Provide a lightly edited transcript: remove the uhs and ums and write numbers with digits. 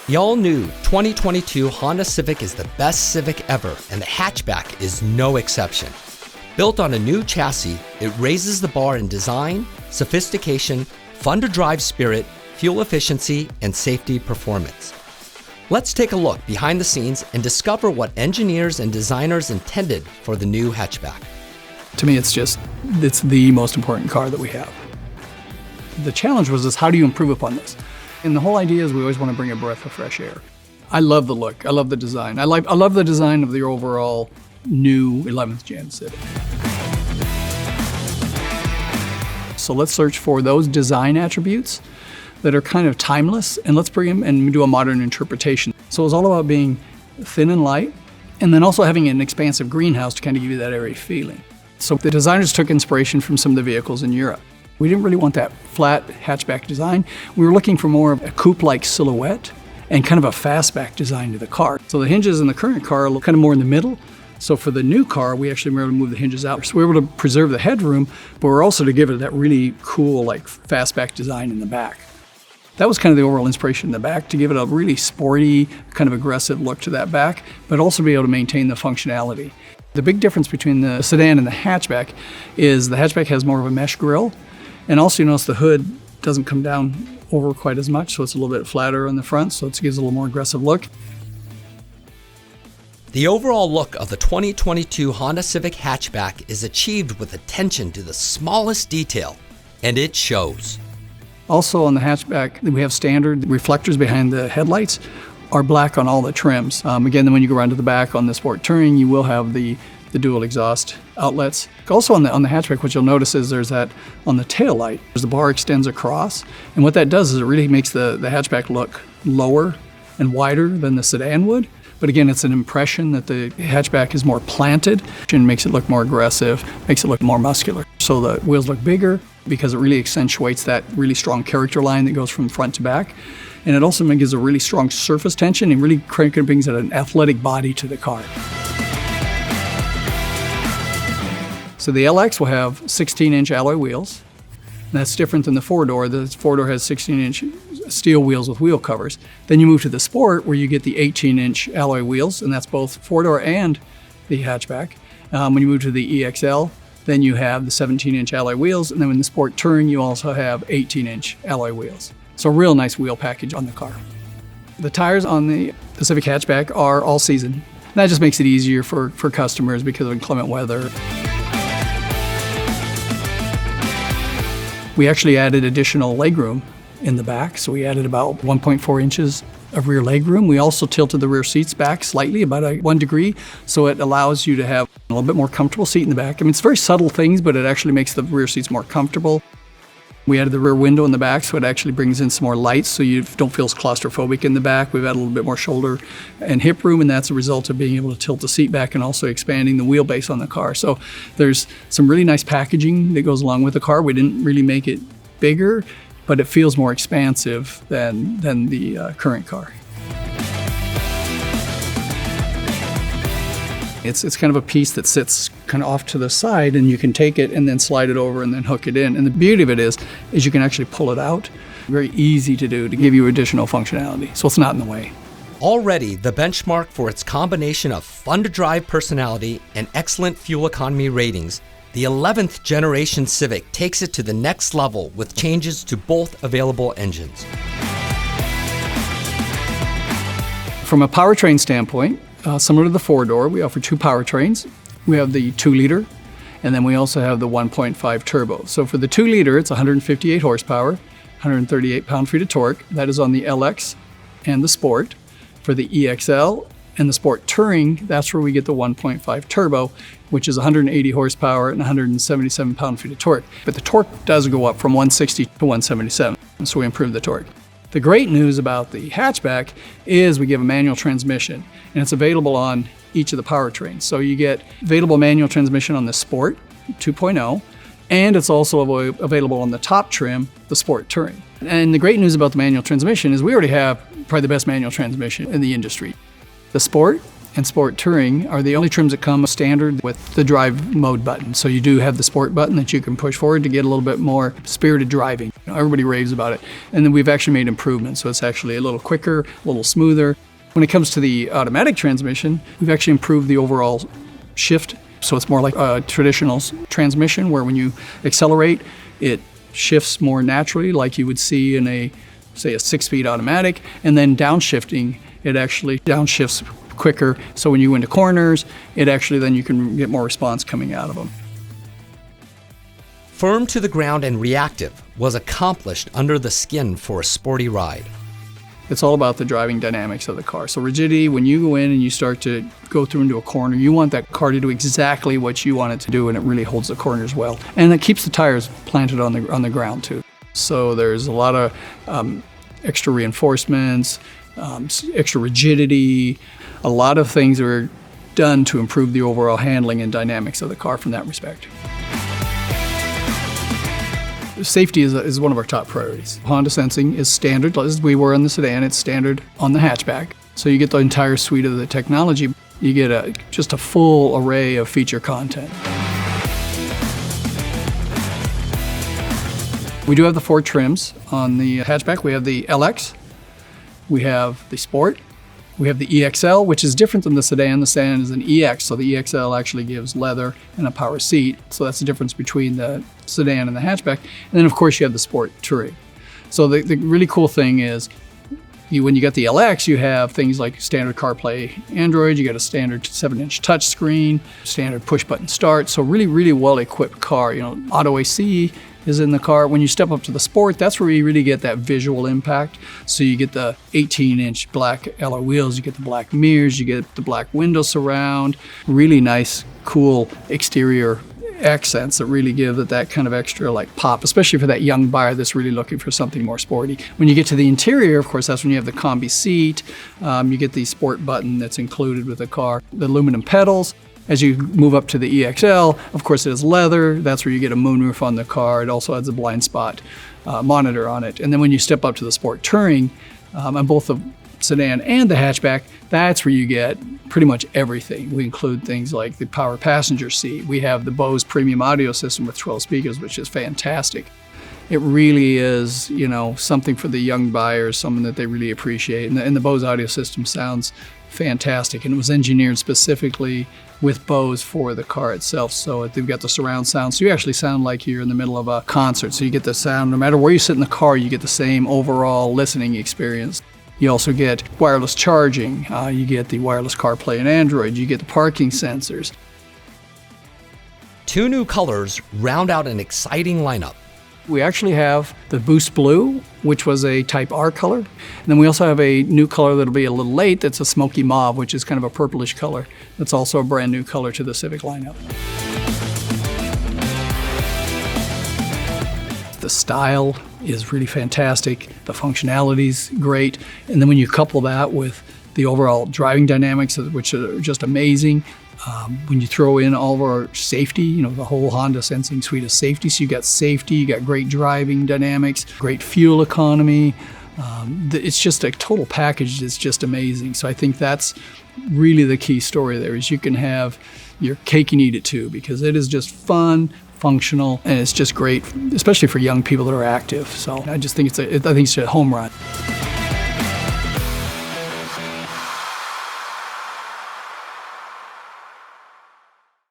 The all-new 2022 Honda Civic is the best Civic ever, and the hatchback is no exception. Built on a new chassis, it raises the bar in design, sophistication, fun-to-drive spirit, fuel efficiency, and safety performance. Let's take a look behind the scenes and discover what engineers and designers intended for the new hatchback. To me, it's the most important car that we have. The challenge was how do you improve upon this? And the whole idea is we always want to bring a breath of fresh air. I love the look, I love the design. I love the design of the overall new 11th Gen Civic. So let's search for those design attributes that are kind of timeless, and let's bring them and do a modern interpretation. So it's all about being thin and light, and then also having an expansive greenhouse to kind of give you that airy feeling. So the designers took inspiration from some of the vehicles in Europe. We didn't really want that flat hatchback design. We were looking for more of a coupe-like silhouette and kind of a fastback design to the car. So the hinges in the current car look kind of more in the middle. So for the new car, we actually were able to move the hinges out. So we were able to preserve the headroom, but we're also to give it that really cool, like fastback design in the back. That was kind of the overall inspiration in the back, to give it a really sporty, kind of aggressive look to that back, but also be able to maintain the functionality. The big difference between the sedan and the hatchback is the hatchback has more of a mesh grille, and also you notice the hood doesn't come down over quite as much, so it's a little bit flatter on the front, so it gives a little more aggressive look. The overall look of the 2022 Honda Civic hatchback is achieved with attention to the smallest detail, and it shows. Also on the hatchback, we have standard reflectors behind the headlights are black on all the trims. Again, when you go around to the back on the Sport Touring, you will have the dual exhaust outlets. Also on the hatchback, what you'll notice is there's that on the tail light, the bar extends across, and what that does is it really makes the hatchback look lower and wider than the sedan would. But again, it's an impression that the hatchback is more planted and makes it look more aggressive, makes it look more muscular. So the wheels look bigger because it really accentuates that really strong character line that goes from front to back. And it also gives a really strong surface tension and really brings an athletic body to the car. So the LX will have 16-inch alloy wheels. That's different than the four-door. The four-door has 16-inch steel wheels with wheel covers. Then you move to the Sport, where you get the 18-inch alloy wheels, and that's both four-door and the hatchback. When you move to the EXL, then you have the 17-inch alloy wheels, and then in the Sport Touring, you also have 18-inch alloy wheels. So a real nice wheel package on the car. The tires on the Civic hatchback are all season. That just makes it easier for customers because of inclement weather. We actually added additional legroom in the back, so we added about 1.4 inches of rear legroom. We also tilted the rear seats back slightly, about 1 degree, so it allows you to have a little bit more comfortable seat in the back. I mean, it's very subtle things, but it actually makes the rear seats more comfortable. We added the rear window in the back, so it actually brings in some more lights, so you don't feel as claustrophobic in the back. We've added a little bit more shoulder and hip room, and that's a result of being able to tilt the seat back and also expanding the wheelbase on the car. So there's some really nice packaging that goes along with the car. We didn't really make it bigger, but it feels more expansive than the current car. It's kind of a piece that sits kind of off to the side, and you can take it and then slide it over and then hook it in. And the beauty of it is you can actually pull it out. Very easy to do to give you additional functionality, so it's not in the way. Already the benchmark for its combination of fun-to-drive personality and excellent fuel economy ratings, the 11th generation Civic takes it to the next level with changes to both available engines. From a powertrain standpoint, similar to the four-door, we offer two powertrains. We have the 2-liter, and then we also have the 1.5 turbo. So for the 2-liter, it's 158 horsepower, 138 pound-feet of torque. That is on the LX and the Sport. For the EXL and the Sport Touring, that's where we get the 1.5 turbo, which is 180 horsepower and 177 pound-feet of torque. But the torque does go up from 160 to 177, so we improve the torque. The great news about the hatchback is we give a manual transmission, and it's available on each of the powertrains. So you get available manual transmission on the Sport 2.0, and it's also available on the top trim, the Sport Touring. And the great news about the manual transmission is we already have probably the best manual transmission in the industry. The Sport and Sport Touring are the only trims that come standard with the drive mode button. So you do have the Sport button that you can push forward to get a little bit more spirited driving. Everybody raves about it. And then we've actually made improvements, so it's actually a little quicker, a little smoother. When it comes to the automatic transmission, we've actually improved the overall shift. So it's more like a traditional transmission where when you accelerate, it shifts more naturally like you would see in a 6-speed automatic. And then downshifting, it actually downshifts quicker. So when you go into corners, it actually then you can get more response coming out of them. Firm to the ground and reactive was accomplished under the skin for a sporty ride. It's all about the driving dynamics of the car. So rigidity, when you go in and you start to go through into a corner, you want that car to do exactly what you want it to do, and it really holds the corners well. And it keeps the tires planted on the ground too. So there's a lot of extra reinforcements, extra rigidity, a lot of things are done to improve the overall handling and dynamics of the car from that respect. Safety is one of our top priorities. Honda sensing is standard, as we were on the sedan, it's standard on the hatchback. So you get the entire suite of the technology. You get just a full array of feature content. We do have the 4 trims on the hatchback. We have the LX, we have the Sport, we have the EXL, which is different than the sedan. The sedan is an EX, so the EXL actually gives leather and a power seat. So that's the difference between the sedan and the hatchback. And then, of course, you have the Sport Touring. So the really cool thing is, when you get the LX, you have things like standard CarPlay Android, you got a standard 7-inch touchscreen, standard push-button start. So really, really well-equipped car. Auto AC is in the car. When you step up to the Sport, that's where you really get that visual impact. So you get the 18-inch black alloy wheels, you get the black mirrors, you get the black window surround, really nice, cool exterior accents that really give it that kind of extra pop, especially for that young buyer that's really looking for something more sporty. When you get to the interior, of course, that's when you have the combi seat. You get the Sport button that's included with the car, the aluminum pedals. As you move up to the EXL, of course, it has leather. That's where you get a moonroof on the car. It also has a blind spot monitor on it. And then when you step up to the Sport Touring, on both the sedan and the hatchback, that's where you get pretty much everything. We include things like the power passenger seat. We have the Bose premium audio system with 12 speakers, which is fantastic. It really is, something for the young buyers, something that they really appreciate. And the Bose audio system sounds fantastic, and it was engineered specifically with Bose for the car itself. So they've got the surround sound, so you actually sound like you're in the middle of a concert. So you get the sound, no matter where you sit in the car, you get the same overall listening experience. You also get wireless charging, you get the wireless CarPlay and Android, you get the parking sensors. 2 new colors round out an exciting lineup. We actually have the Boost Blue, which was a Type R color. And then we also have a new color that'll be a little late, that's a smoky mauve, which is kind of a purplish color. That's also a brand new color to the Civic lineup. The style is really fantastic. The functionality's great. And then when you couple that with the overall driving dynamics, which are just amazing, when you throw in all of our safety, the whole Honda sensing suite of safety, so you got safety, you got great driving dynamics, great fuel economy. It's just a total package that's just amazing. So I think that's really the key story there, is you can have your cake and eat it too, because it is just fun, functional, and it's just great, especially for young people that are active. So I just think it's a home run.